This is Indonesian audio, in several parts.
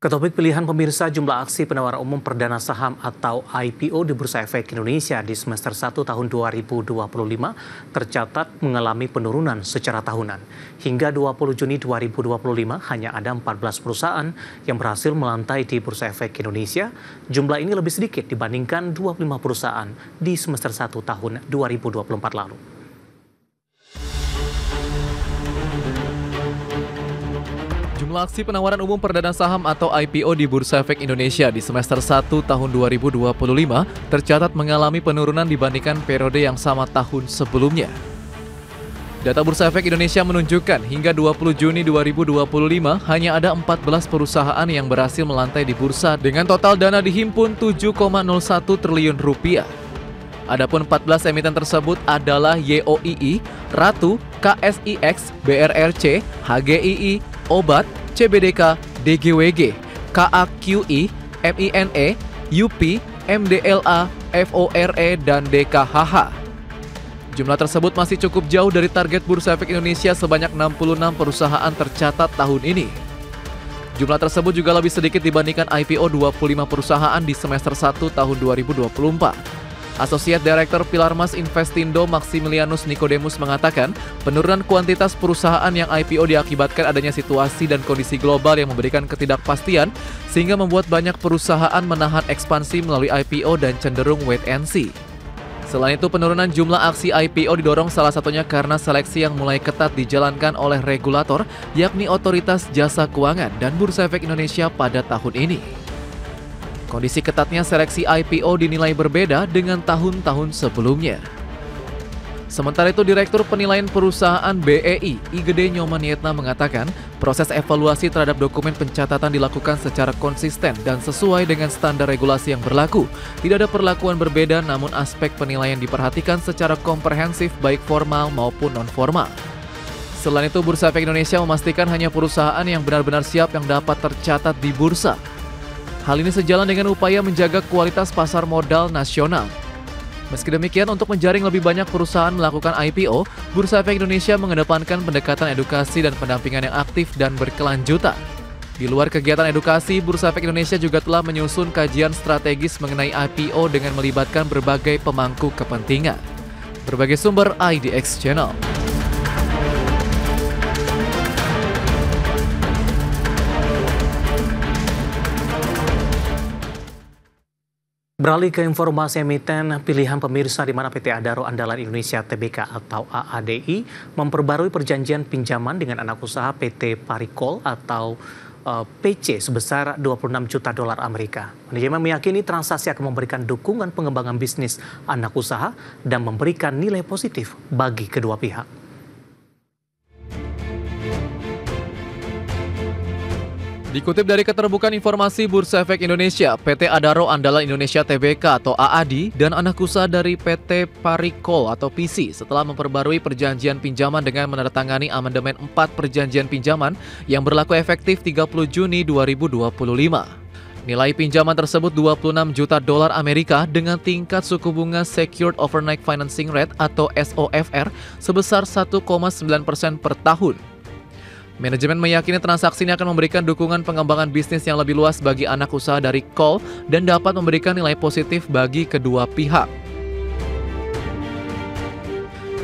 Ketopik pilihan pemirsa, jumlah aksi penawaran umum perdana saham atau IPO di Bursa Efek Indonesia di semester 1 tahun 2025 tercatat mengalami penurunan secara tahunan. Hingga 20 Juni 2025 hanya ada 14 perusahaan yang berhasil melantai di Bursa Efek Indonesia. Jumlah ini lebih sedikit dibandingkan 25 perusahaan di semester 1 tahun 2024 lalu. Jumlah aksi penawaran umum perdana saham atau IPO di Bursa Efek Indonesia di semester 1 tahun 2025 tercatat mengalami penurunan dibandingkan periode yang sama tahun sebelumnya. Data Bursa Efek Indonesia menunjukkan hingga 20 Juni 2025 hanya ada 14 perusahaan yang berhasil melantai di bursa dengan total dana dihimpun 7,01 triliun rupiah. Adapun 14 emiten tersebut adalah YOII, Ratu, KSIX, BRRC, HGII, Obat, CBDK, DGWG, KAQI, MINE, UP, MDLA, FORE, dan DKHH. Jumlah tersebut masih cukup jauh dari target Bursa Efek Indonesia sebanyak 66 perusahaan tercatat tahun ini. Jumlah tersebut juga lebih sedikit dibandingkan IPO 25 perusahaan di semester 1 tahun 2024. Asosiat Direktur Pilarmas Investindo Maximilianus Nicodemus mengatakan, penurunan kuantitas perusahaan yang IPO diakibatkan adanya situasi dan kondisi global yang memberikan ketidakpastian, sehingga membuat banyak perusahaan menahan ekspansi melalui IPO dan cenderung wait and see. Selain itu, penurunan jumlah aksi IPO didorong salah satunya karena seleksi yang mulai ketat dijalankan oleh regulator, yakni Otoritas Jasa Keuangan dan Bursa Efek Indonesia pada tahun ini. Kondisi ketatnya seleksi IPO dinilai berbeda dengan tahun-tahun sebelumnya. Sementara itu, Direktur Penilaian Perusahaan BEI, Igede Nyoman Yetna mengatakan, proses evaluasi terhadap dokumen pencatatan dilakukan secara konsisten dan sesuai dengan standar regulasi yang berlaku. Tidak ada perlakuan berbeda, namun aspek penilaian diperhatikan secara komprehensif baik formal maupun non-formal. Selain itu, Bursa Efek Indonesia memastikan hanya perusahaan yang benar-benar siap yang dapat tercatat di bursa. Hal ini sejalan dengan upaya menjaga kualitas pasar modal nasional. Meski demikian, untuk menjaring lebih banyak perusahaan melakukan IPO, Bursa Efek Indonesia mengedepankan pendekatan edukasi dan pendampingan yang aktif dan berkelanjutan. Di luar kegiatan edukasi, Bursa Efek Indonesia juga telah menyusun kajian strategis mengenai IPO dengan melibatkan berbagai pemangku kepentingan. Berbagai sumber IDX Channel. Beralih ke informasi emiten pilihan pemirsa, di mana PT Adaro Andalan Indonesia Tbk atau AADI memperbarui perjanjian pinjaman dengan anak usaha PT Parikol atau PC sebesar 26 juta dolar Amerika. Manajemen meyakini transaksi akan memberikan dukungan pengembangan bisnis anak usaha dan memberikan nilai positif bagi kedua pihak. Dikutip dari Keterbukaan Informasi Bursa Efek Indonesia, PT Adaro Andalan Indonesia Tbk atau AADI dan anak usaha dari PT Parikol atau PC setelah memperbarui perjanjian pinjaman dengan menandatangani amandemen 4 perjanjian pinjaman yang berlaku efektif 30 Juni 2025. Nilai pinjaman tersebut 26 juta dolar Amerika dengan tingkat suku bunga Secured Overnight Financing Rate atau SOFR sebesar 1,9% per tahun. Manajemen meyakini transaksi ini akan memberikan dukungan pengembangan bisnis yang lebih luas bagi anak usaha dari KOL dan dapat memberikan nilai positif bagi kedua pihak.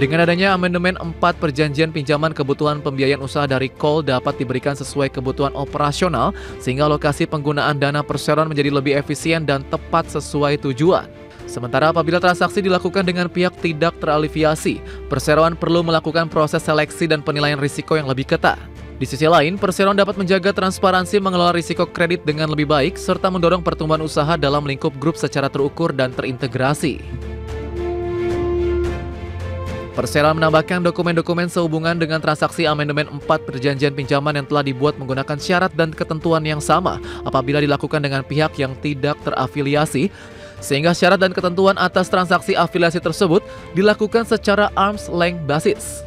Dengan adanya amandemen 4 perjanjian pinjaman, kebutuhan pembiayaan usaha dari KOL dapat diberikan sesuai kebutuhan operasional sehingga alokasi penggunaan dana perseroan menjadi lebih efisien dan tepat sesuai tujuan. Sementara apabila transaksi dilakukan dengan pihak tidak terafiliasi, perseroan perlu melakukan proses seleksi dan penilaian risiko yang lebih ketat. Di sisi lain, perseroan dapat menjaga transparansi mengelola risiko kredit dengan lebih baik, serta mendorong pertumbuhan usaha dalam lingkup grup secara terukur dan terintegrasi. Perseroan menambahkan dokumen-dokumen sehubungan dengan transaksi amandemen 4 perjanjian pinjaman yang telah dibuat menggunakan syarat dan ketentuan yang sama apabila dilakukan dengan pihak yang tidak terafiliasi, sehingga syarat dan ketentuan atas transaksi afiliasi tersebut dilakukan secara arm's length basis.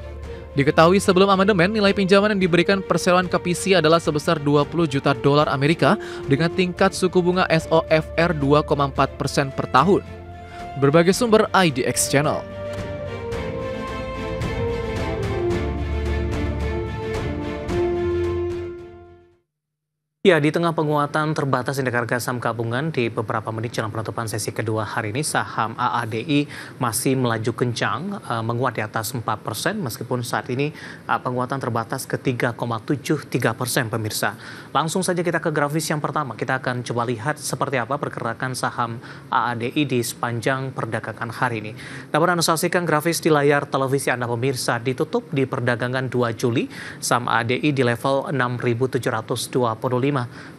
Diketahui sebelum amandemen, nilai pinjaman yang diberikan perseroan ke PC adalah sebesar 20 juta dolar Amerika dengan tingkat suku bunga SOFR 2,4% per tahun. Berbagai sumber IDX Channel. Ya, di tengah penguatan terbatas indeks harga saham gabungan di beberapa menit jelang penutupan sesi kedua hari ini, saham AADI masih melaju kencang, menguat di atas 4%, meskipun saat ini penguatan terbatas ke 3,73% pemirsa. Langsung saja kita ke grafis yang pertama, kita akan coba lihat seperti apa pergerakan saham AADI di sepanjang perdagangan hari ini. Dapat Anda saksikan grafis di layar televisi Anda pemirsa, ditutup di perdagangan 2 Juli, saham AADI di level 6.725.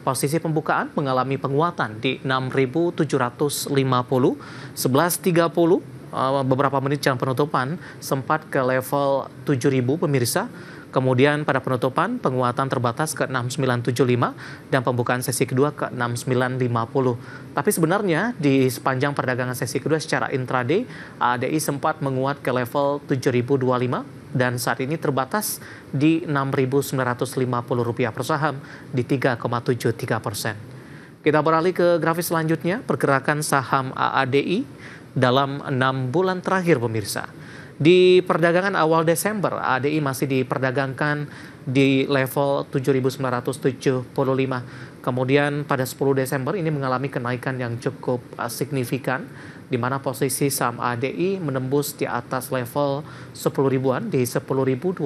Posisi pembukaan mengalami penguatan di 6.750, 11.30, beberapa menit jelang penutupan sempat ke level 7.000 pemirsa. Kemudian pada penutupan penguatan terbatas ke 6975 dan pembukaan sesi kedua ke 6950. Tapi sebenarnya di sepanjang perdagangan sesi kedua secara intraday, AADI sempat menguat ke level 7025 dan saat ini terbatas di Rp6.950 per saham di 3,73%. Kita beralih ke grafis selanjutnya, pergerakan saham AADI dalam 6 bulan terakhir pemirsa. Di perdagangan awal Desember, AADI masih diperdagangkan di level 7.975. Kemudian pada 10 Desember ini mengalami kenaikan yang cukup signifikan, di mana posisi saham AADI menembus di atas level 10 ribuan di 10.275.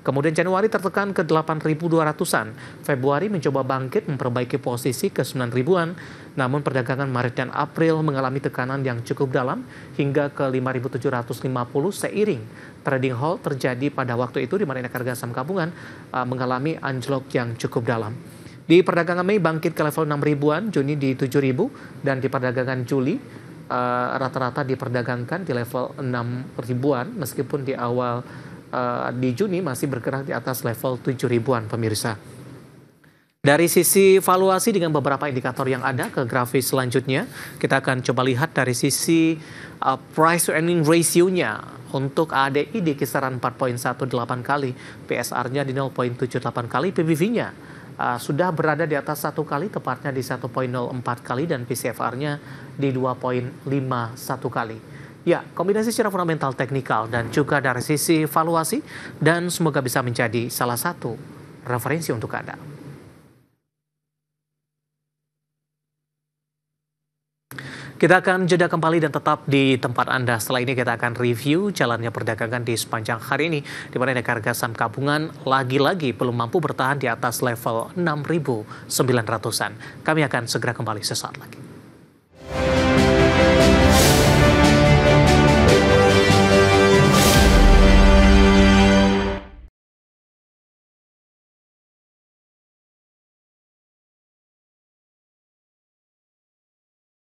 Kemudian Januari tertekan ke 8.200-an. Februari mencoba bangkit memperbaiki posisi ke 9 ribuan. Namun perdagangan Maret dan April mengalami tekanan yang cukup dalam hingga ke 5.750 seiring trading halt terjadi pada waktu itu di mana indeks harga saham gabungan mengalami anjlok yang cukup dalam. Di perdagangan Mei bangkit ke level 6 ribuan, Juni di 7 ribu, dan di perdagangan Juli rata-rata diperdagangkan di level 6 ribuan meskipun di awal di Juni masih bergerak di atas level 7 ribuan pemirsa. Dari sisi valuasi dengan beberapa indikator yang ada ke grafis selanjutnya, kita akan coba lihat dari sisi price to earning ratio-nya. Untuk AADI di kisaran 4,18 kali, PSR-nya di 0,78 kali, PBV-nya sudah berada di atas 1 kali, tepatnya di 1,04 kali, dan PCFR-nya di 2,51 kali. Ya, kombinasi secara fundamental, teknikal, dan juga dari sisi valuasi, dan semoga bisa menjadi salah satu referensi untuk Anda. Kita akan jeda kembali dan tetap di tempat Anda. Setelah ini kita akan review jalannya perdagangan di sepanjang hari ini, di mana indeks harga saham gabungan lagi-lagi belum mampu bertahan di atas level 6.900-an. Kami akan segera kembali sesaat lagi.